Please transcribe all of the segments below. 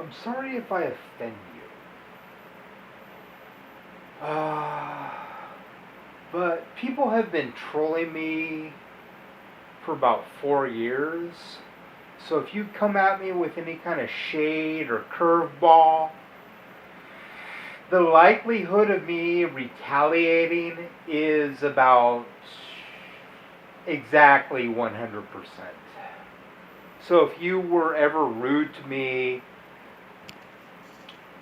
I'm sorry if I offend you. But people have been trolling me for about 4 years. So if you come at me with any kind of shade or curveball, the likelihood of me retaliating is about exactly 100%. So if you were ever rude to me,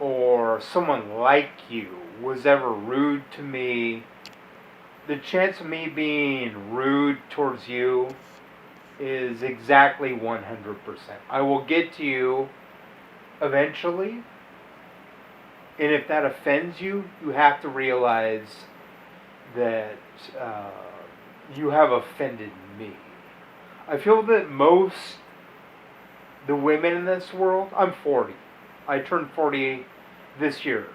or someone like you was ever rude to me, the chance of me being rude towards you is exactly 100%. I will get to you eventually, and if that offends you, you have to realize that you have offended me. I feel that most the women in this world, I'm 40. I turned 40 this year.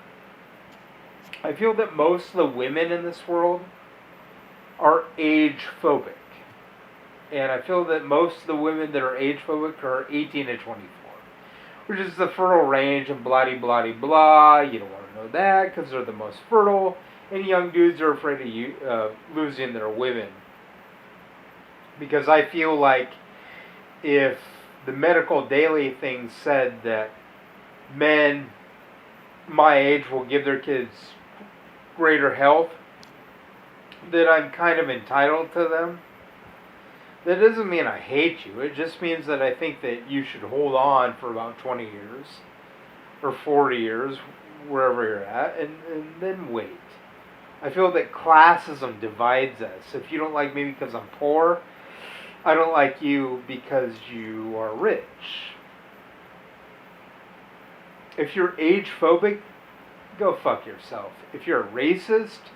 I feel that most of the women in this world are age phobic. And I feel that most of the women that are age phobic are 18 to 24, which is the fertile range and blah blah blah. You don't want to know that because they're the most fertile, and young dudes are afraid of losing their women. Because I feel like if the medical daily thing said that men my age will give their kids greater health, that I'm kind of entitled to them. That doesn't mean I hate you. It just means that I think that you should hold on for about 20 years or 40 years, wherever you're at, and then wait. I feel that classism divides us. If you don't like me because I'm poor, I don't like you because you are rich. If you're age phobic, go fuck yourself. If you're a racist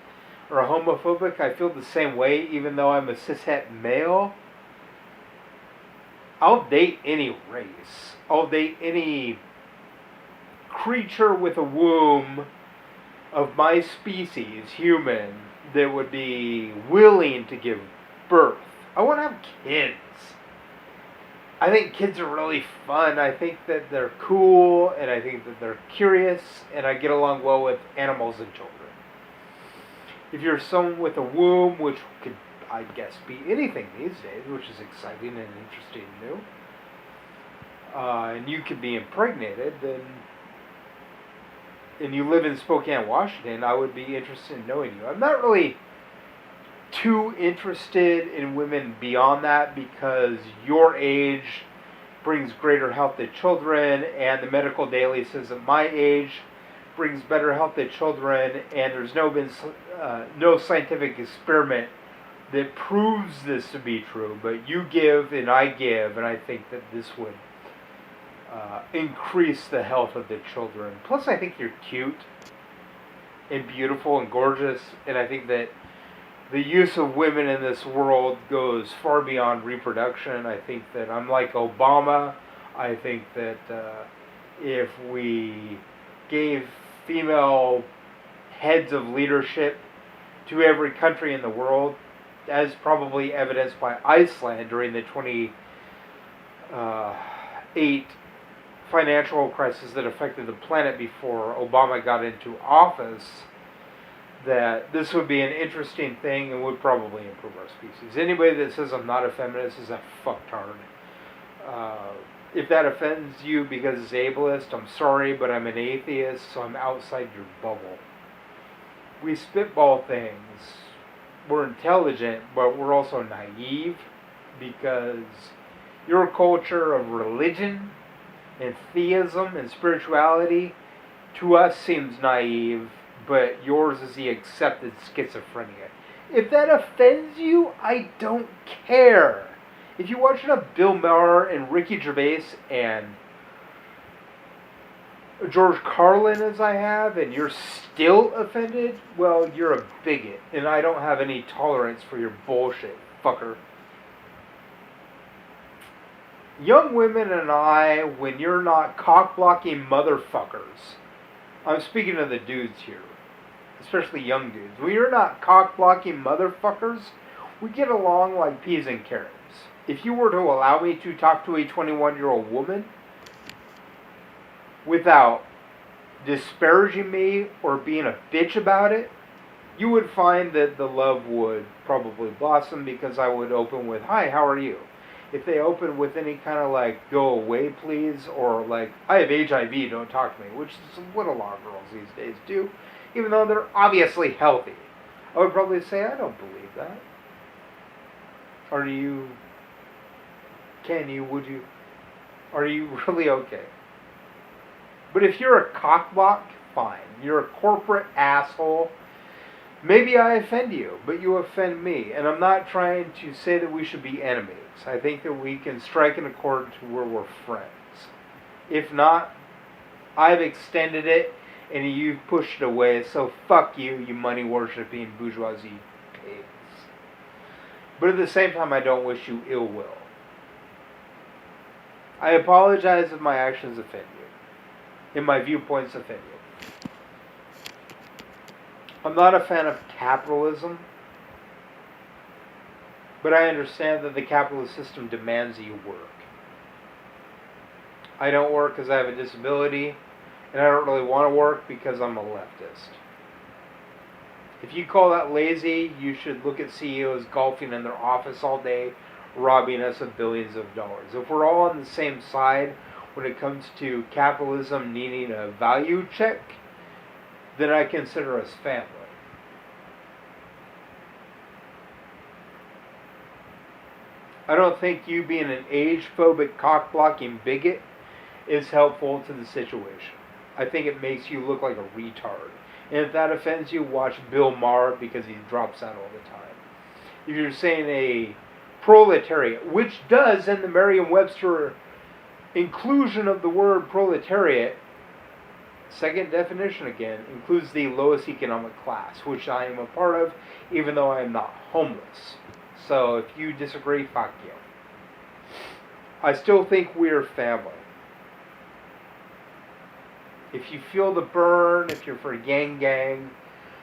or a homophobic, I feel the same way, even though I'm a cishet male. I'll date any race. I'll date any creature with a womb of my species, human, that would be willing to give birth. I want to have kids. I think kids are really fun. I think that they're cool, and I think that they're curious, and I get along well with animals and children. If you're someone with a womb, which could, I guess, be anything these days, which is exciting and interesting and new, and you could be impregnated, then, and you live in Spokane, Washington, I would be interested in knowing you. I'm not really too interested in women beyond that because your age brings greater health to children, and the medical daily says that my age brings better health to children, and there's no scientific experiment that proves this to be true. But you give and I give, and I think that this would increase the health of the children. Plus, I think you're cute and beautiful and gorgeous, and I think that the use of women in this world goes far beyond reproduction. I think that I'm like Obama. I think that if we gave female heads of leadership to every country in the world, as probably evidenced by Iceland during the 2008 financial crisis that affected the planet before Obama got into office, that this would be an interesting thing and would probably improve our species. Anybody that says I'm not a feminist is a fucktard. If that offends you because it's ableist, I'm sorry, but I'm an atheist, so I'm outside your bubble. We spitball things. We're intelligent, but we're also naive because your culture of religion and theism and spirituality to us seems naive, but yours is the accepted schizophrenia. If that offends you, I don't care. If you watch enough Bill Maher and Ricky Gervais and George Carlin as I have, and you're still offended, well, you're a bigot, and I don't have any tolerance for your bullshit, fucker. Young women and I, when you're not cock-blocking motherfuckers, I'm speaking of the dudes here, especially young dudes, when you're not cock-blocking motherfuckers, we get along like peas and carrots. If you were to allow me to talk to a 21-year-old woman, without disparaging me or being a bitch about it, you would find that the love would probably blossom because I would open with, "Hi, how are you?" If they open with any kind of like, "Go away, please," or like, "I have HIV, don't talk to me," which is what a lot of girls these days do, even though they're obviously healthy, I would probably say, "I don't believe that." Are you, can you, would you, are you really okay? But if you're a cockblock, fine. You're a corporate asshole. Maybe I offend you, but you offend me. And I'm not trying to say that we should be enemies. I think that we can strike an accord to where we're friends. If not, I've extended it and you've pushed it away. So fuck you, you money-worshipping bourgeoisie pigs. But at the same time, I don't wish you ill will. I apologize if my actions offend you, if my viewpoints offend you. I'm not a fan of capitalism, but I understand that the capitalist system demands that you work. I don't work because I have a disability, and I don't really want to work because I'm a leftist. If you call that lazy, you should look at CEOs golfing in their office all day, robbing us of billions of dollars. If we're all on the same side when it comes to capitalism needing a value check, then I consider us family. I don't think you being an age-phobic, cock-blocking bigot is helpful to the situation. I think it makes you look like a retard. And if that offends you, watch Bill Maher because he drops out all the time. If you're saying a proletariat, which does, in the Merriam-Webster inclusion of the word proletariat, second definition again, includes the lowest economic class, which I am a part of, even though I am not homeless. So if you disagree, fuck you. I still think we're family. If you feel the burn, if you're for Yang Gang,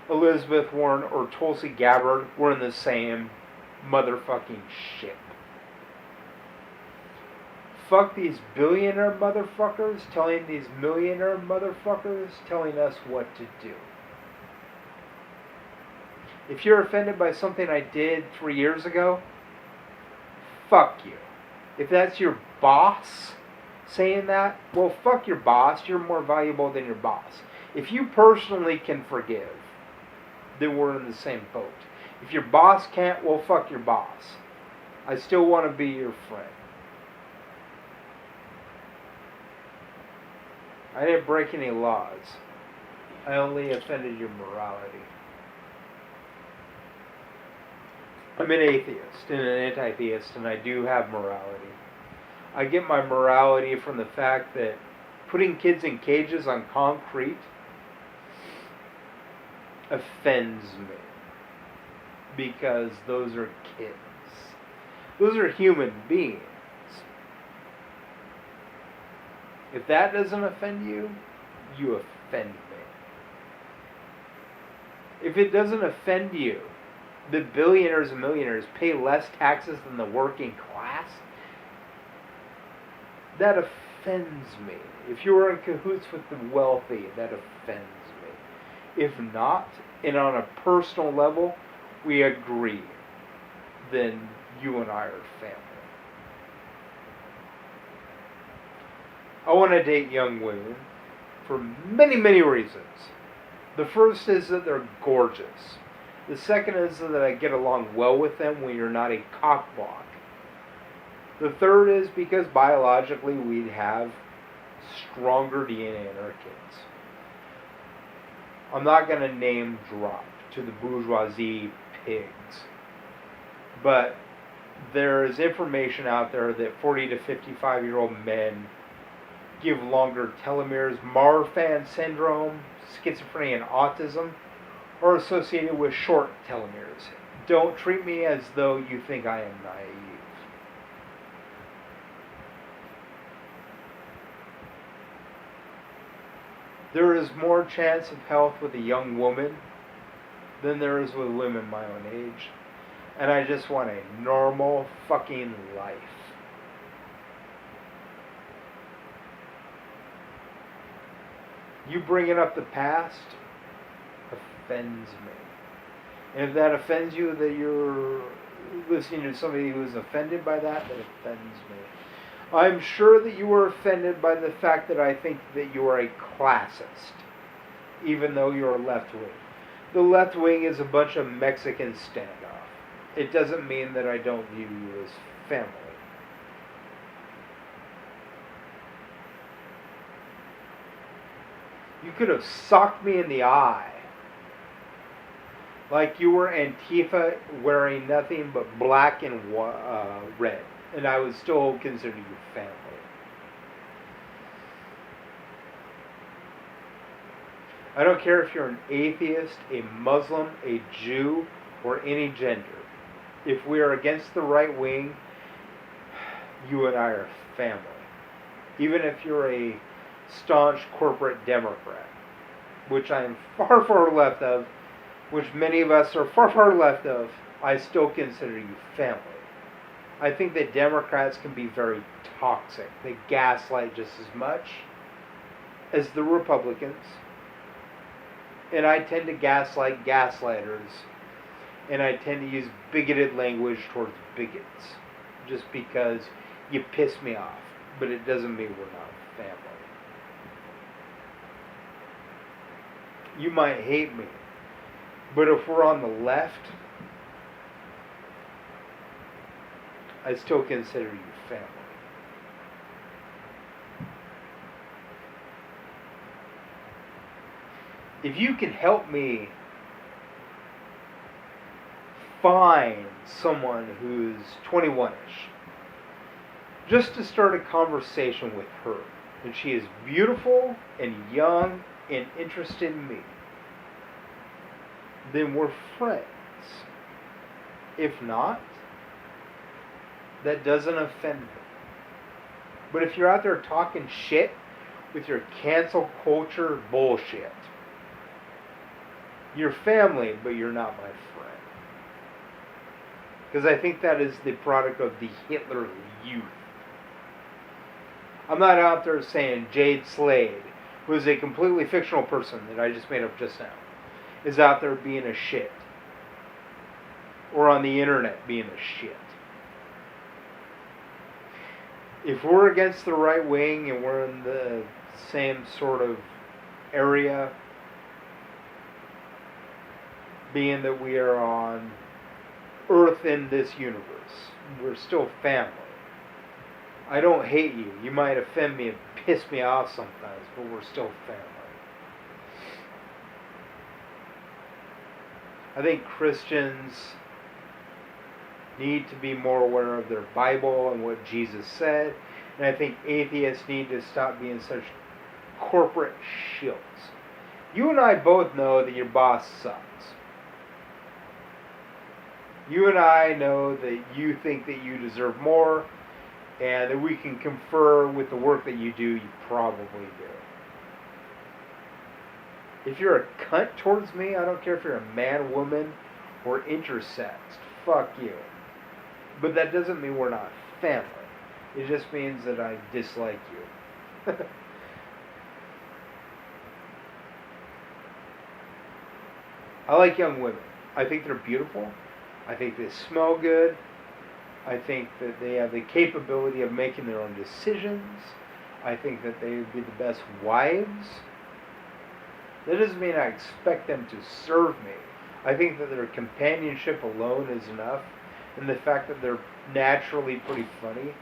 Elizabeth Warren, or Tulsi Gabbard, we're in the same motherfucking ship. Fuck these billionaire motherfuckers telling these millionaire motherfuckers telling us what to do. If you're offended by something I did 3 years ago, fuck you. If that's your boss saying that, well, fuck your boss. You're more valuable than your boss. If you personally can forgive, then we're in the same boat. If your boss can't, well, fuck your boss. I still want to be your friend. I didn't break any laws. I only offended your morality. I'm an atheist and an anti-theist, and I do have morality. I get my morality from the fact that putting kids in cages on concrete offends me. Because those are kids. Those are human beings. If that doesn't offend you, you offend me. If it doesn't offend you, the billionaires and millionaires pay less taxes than the working class, that offends me. If you're in cahoots with the wealthy, that offends me. If not, and on a personal level, we agree, then you and I are family. I want to date young women for many, many reasons. The first is that they're gorgeous. The second is that I get along well with them when you're not a cockblock. The third is because biologically we'd have stronger DNA in our kids. I'm not going to name drop to the bourgeoisie pigs, but there is information out there that 40 to 55-year-old men give longer telomeres. Marfan syndrome, schizophrenia, and autism are associated with short telomeres. Don't treat me as though you think I am naive. There is more chance of health with a young woman than there is with women my own age. And I just want a normal fucking life. You bringing up the past offends me. And if that offends you, that you're listening to somebody who is offended by that, that offends me. I'm sure that you were offended by the fact that I think that you are a classist, even though you're left wing. The left wing is a bunch of Mexican standoff. It doesn't mean that I don't view you as family. You could have socked me in the eye. Like you were Antifa wearing nothing but black and red. And I would still consider you family. I don't care if you're an atheist, a Muslim, a Jew, or any gender. If we are against the right wing, you and I are family. Even if you're a staunch corporate Democrat, which I am far, far left of, which many of us are far, far left of, I still consider you family. I think that Democrats can be very toxic. They gaslight just as much as the Republicans. And I tend to gaslight gaslighters. And I tend to use bigoted language towards bigots. Just because you piss me off. But it doesn't mean we're not family. You might hate me. But if we're on the left, I still consider you family. If you can help me find someone who's 21-ish, just to start a conversation with her, and she is beautiful and young and interested in me, then we're friends. If not, that doesn't offend me. But if you're out there talking shit with your cancel culture bullshit, you're family, but you're not my friend. Because I think that is the product of the Hitler Youth. I'm not out there saying Jade Slade, who is a completely fictional person that I just made up just now, is out there being a shit. Or on the internet being a shit. If we're against the right wing and we're in the same sort of area, being that we are on Earth in this universe, we're still family. I don't hate you. You might offend me and piss me off sometimes, but we're still family. I think Christians need to be more aware of their Bible and what Jesus said. And I think atheists need to stop being such corporate shills. You and I both know that your boss sucks. You and I know that you think that you deserve more, and that we can confer with the work that you do, you probably do. If you're a cunt towards me, I don't care if you're a man, woman, or intersex. Fuck you. But that doesn't mean we're not family. It just means that I dislike you. I like young women. I think they're beautiful. I think they smell good. I think that they have the capability of making their own decisions. I think that they would be the best wives. That doesn't mean I expect them to serve me. I think that their companionship alone is enough. And the fact that they're naturally pretty funny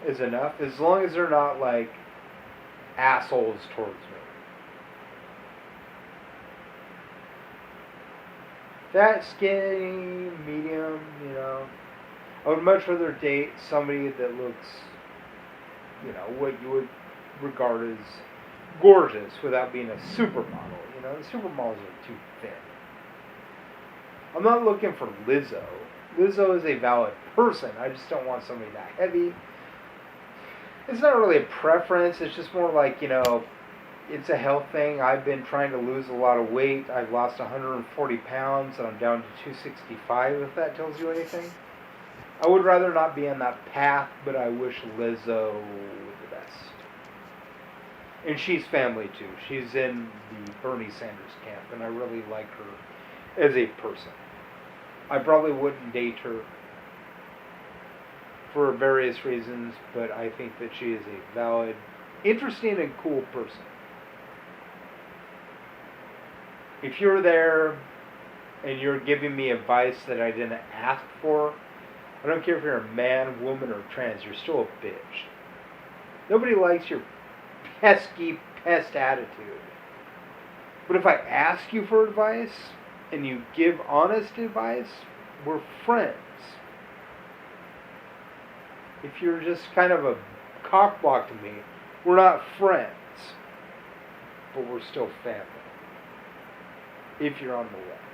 is enough. As long as they're not like assholes towards me. Fat, skinny, medium, you know. I would much rather date somebody that looks, you know, what you would regard as gorgeous without being a supermodel. You know, the supermodels are too thin. I'm not looking for Lizzo. Lizzo is a valid person. I just don't want somebody that heavy. It's not really a preference. It's just more like, you know, it's a health thing. I've been trying to lose a lot of weight. I've lost 140 pounds and I'm down to 265, if that tells you anything. I would rather not be on that path, but I wish Lizzo the best. And she's family too. She's in the Bernie Sanders camp, and I really like her as a person. I probably wouldn't date her for various reasons, but I think that she is a valid, interesting, and cool person. If you're there and you're giving me advice that I didn't ask for, I don't care if you're a man, woman, or trans, you're still a bitch. Nobody likes your pesky pest attitude. But if I ask you for advice and you give honest advice, we're friends. If you're just kind of a cockblock to me, we're not friends. But we're still family. If you're on the left.